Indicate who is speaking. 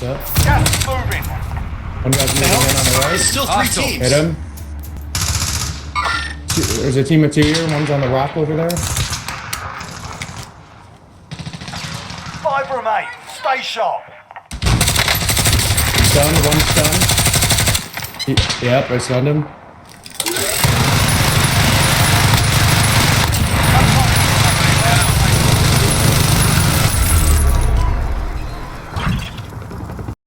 Speaker 1: Yep.
Speaker 2: Gas moving.
Speaker 1: One guy's moving in on the right.
Speaker 3: It's still three teams.
Speaker 1: Hit him. There's a team of 2 here. One's on the rock over there.
Speaker 2: 5 remain. Stay sharp.
Speaker 1: Stunned. One stunned. Yep, I stunned him.